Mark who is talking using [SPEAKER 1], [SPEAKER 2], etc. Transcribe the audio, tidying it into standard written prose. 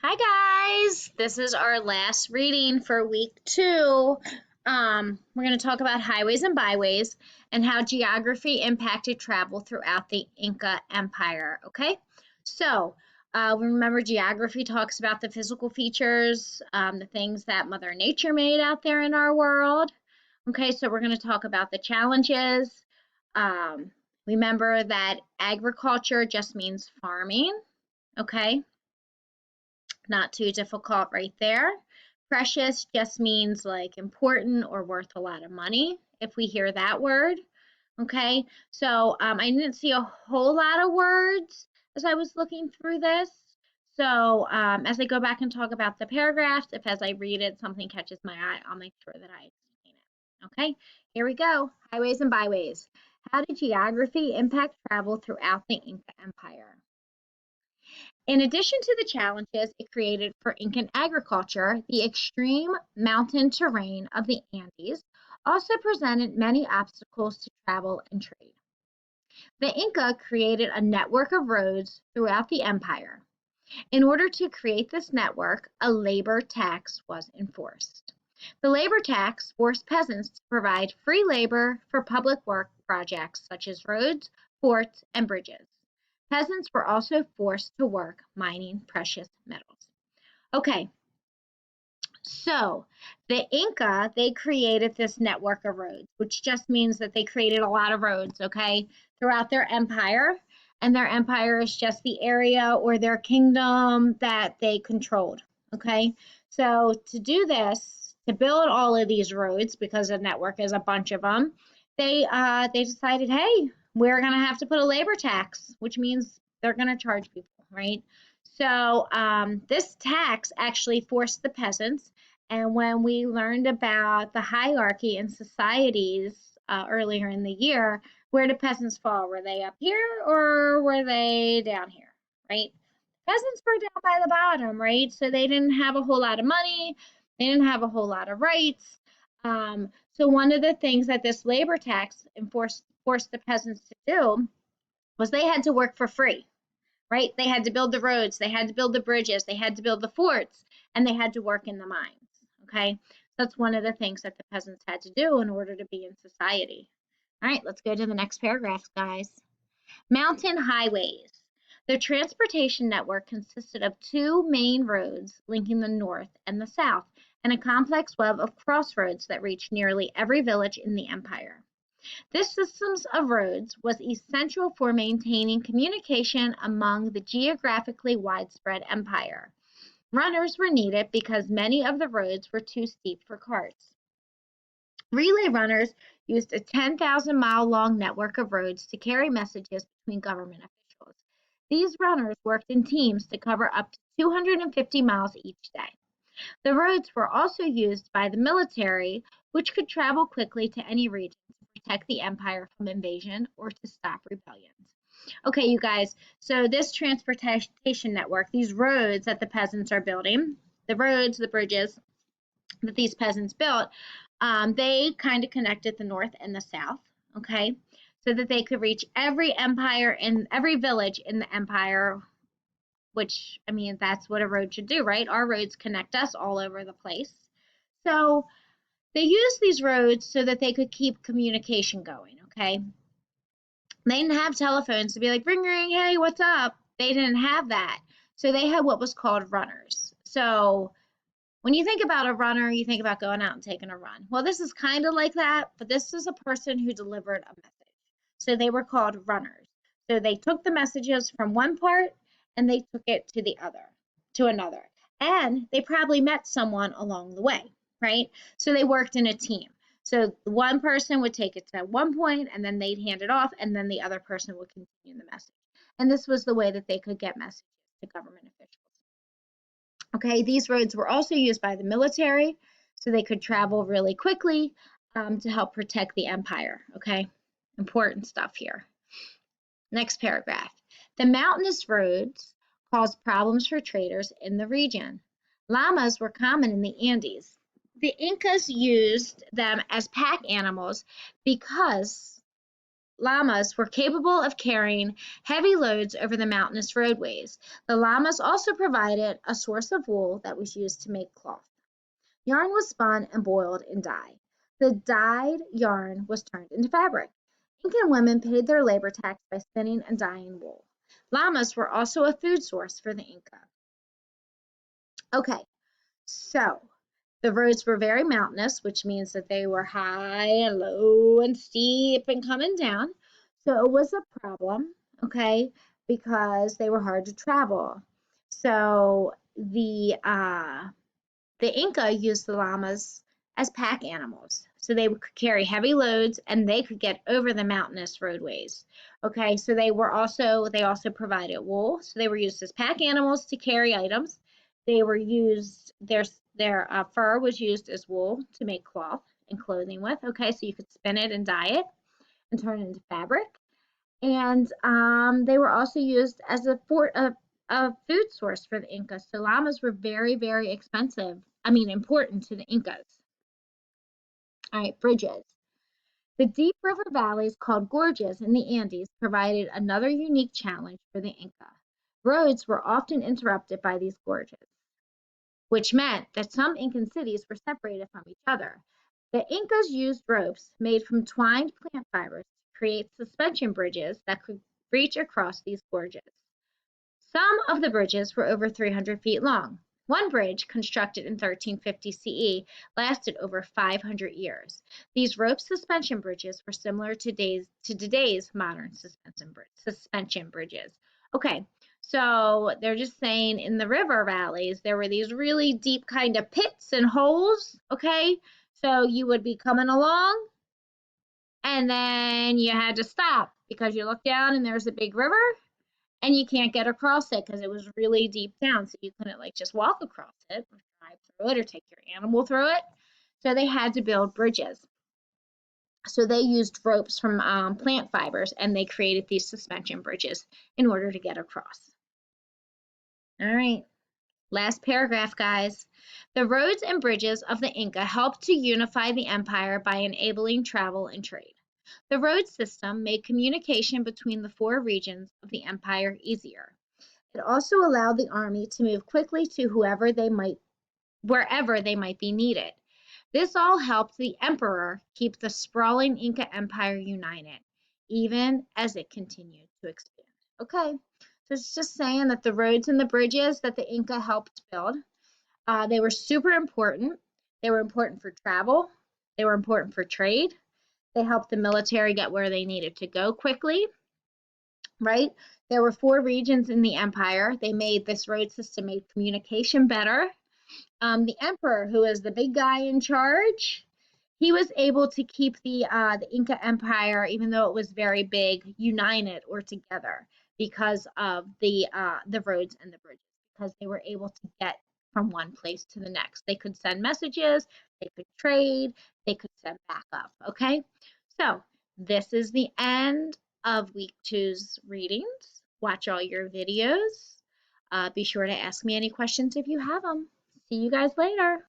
[SPEAKER 1] Hi guys, this is our last reading for week 2. We're going to talk about highways and byways and how geography impacted travel throughout the Inca Empire. Okay, so remember geography talks about the physical features, the things that Mother Nature made out there in our world. Okay, so we're going to talk about the challenges. Um, Remember that agriculture just means farming. Okay, not too difficult right there. Precious just means like important or worth a lot of money if we hear that word. Okay, so I didn't see a whole lot of words as I was looking through this. So as I go back and talk about the paragraphs, if as I read it something catches my eye, I'll make sure that I explain it. Okay, here we go. Highways and byways. How did geography impact travel throughout the Inca Empire? In addition to the challenges it created for Incan agriculture, the extreme mountain terrain of the Andes also presented many obstacles to travel and trade. The Inca created a network of roads throughout the empire. In order to create this network, a labor tax was enforced. The labor tax forced peasants to provide free labor for public work projects such as roads, forts, and bridges. Peasants were also forced to work mining precious metals. Okay, so the Inca, they created this network of roads, which just means that they created a lot of roads, okay, throughout their empire. And their empire is just the area or their kingdom that they controlled, okay? So to do this, to build all of these roads, because the network is a bunch of them, they decided, hey, we're gonna have to put a labor tax, which means they're gonna charge people, right? So this tax actually forced the peasants, and when we learned about the hierarchy in societies earlier in the year, where did peasants fall? Were they up here or were they down here, right? Peasants were down by the bottom, right? So they didn't have a whole lot of money, they didn't have a whole lot of rights. So one of the things that this labor tax forced the peasants to do was they had to work for free, right? They had to build the roads, they had to build the bridges, they had to build the forts, and they had to work in the mines. Okay, that's one of the things that the peasants had to do in order to be in society. All right, let's go to the next paragraph, guys. Mountain highways. The transportation network consisted of two main roads linking the north and the south, and a complex web of crossroads that reached nearly every village in the empire. This system of roads was essential for maintaining communication among the geographically widespread empire. Runners were needed because many of the roads were too steep for carts. Relay runners used a 10,000-mile-long network of roads to carry messages between government officials. These runners worked in teams to cover up to 250 miles each day. The roads were also used by the military, which could travel quickly to any region to protect the empire from invasion or to stop rebellions. Okay, you guys, so this transportation network, these roads that the peasants are building, the roads, the bridges that these peasants built, they kind of connected the north and the south, okay, so that they could reach every empire and every village in the empire, which, I mean, that's what a road should do, right? Our roads connect us all over the place. So they used these roads so that they could keep communication going, okay? They didn't have telephones to be like, ring, ring, hey, what's up? They didn't have that. So they had what was called runners. So when you think about a runner, you think about going out and taking a run. Well, this is kind of like that, but this is a person who delivered a message. So they were called runners. So they took the messages from one part and they took it to the other, to another. And they probably met someone along the way, right? So they worked in a team. So one person would take it to one point and then they'd hand it off and then the other person would continue the message. And this was the way that they could get messages to government officials. Okay, these roads were also used by the military so they could travel really quickly to help protect the empire. Okay, important stuff here. Next paragraph. The mountainous roads caused problems for traders in the region. Llamas were common in the Andes. The Incas used them as pack animals because llamas were capable of carrying heavy loads over the mountainous roadways. The llamas also provided a source of wool that was used to make cloth. Yarn was spun and boiled in dye. The dyed yarn was turned into fabric. Incan women paid their labor tax by spinning and dyeing wool. Llamas were also a food source for the Inca. Okay, so the roads were very mountainous, which means that they were high and low and steep and coming down. So it was a problem, okay, because they were hard to travel. So the Inca used the llamas as pack animals. So they could carry heavy loads and they could get over the mountainous roadways. Okay, so they also provided wool. So they were used as pack animals to carry items. They were used, their fur was used as wool to make cloth and clothing with. Okay, so you could spin it and dye it and turn it into fabric. And they were also used as a food source for the Incas. So llamas were very, very important to the Incas. All right, bridges. The deep river valleys called gorges in the Andes provided another unique challenge for the Inca. Roads were often interrupted by these gorges, which meant that some Incan cities were separated from each other. The Incas used ropes made from twined plant fibers to create suspension bridges that could reach across these gorges. Some of the bridges were over 300 feet long. One bridge, constructed in 1350 CE, lasted over 500 years. These rope suspension bridges were similar to today's modern suspension bridges. Okay, so they're just saying in the river valleys, there were these really deep kind of pits and holes, okay? So you would be coming along and then you had to stop because you look down and there's a big river and you can't get across it because it was really deep down, so you couldn't like just walk across it or drive through it or take your animal through it. So they had to build bridges. So they used ropes from plant fibers and they created these suspension bridges in order to get across. All right, last paragraph, guys. The roads and bridges of the Inca helped to unify the empire by enabling travel and trade. The road system made communication between the four regions of the empire easier. It also allowed the army to move quickly to wherever they might be needed. This all helped the emperor keep the sprawling Inca Empire united, even as it continued to expand. Okay, so it's just saying that the roads and the bridges that the Inca helped build, they were super important. They were important for travel. They were important for trade. They helped the military get where they needed to go quickly, right? There were four regions in the empire. They made this road system, made communication better. The emperor, who was the big guy in charge, he was able to keep the Inca Empire, even though it was very big, united or together because of the roads and the bridges, because they were able to get from one place to the next. They could send messages, they could trade, they could send backup. Okay, so this is the end of week 2's readings. Watch all your videos. Be sure to ask me any questions if you have them. See you guys later.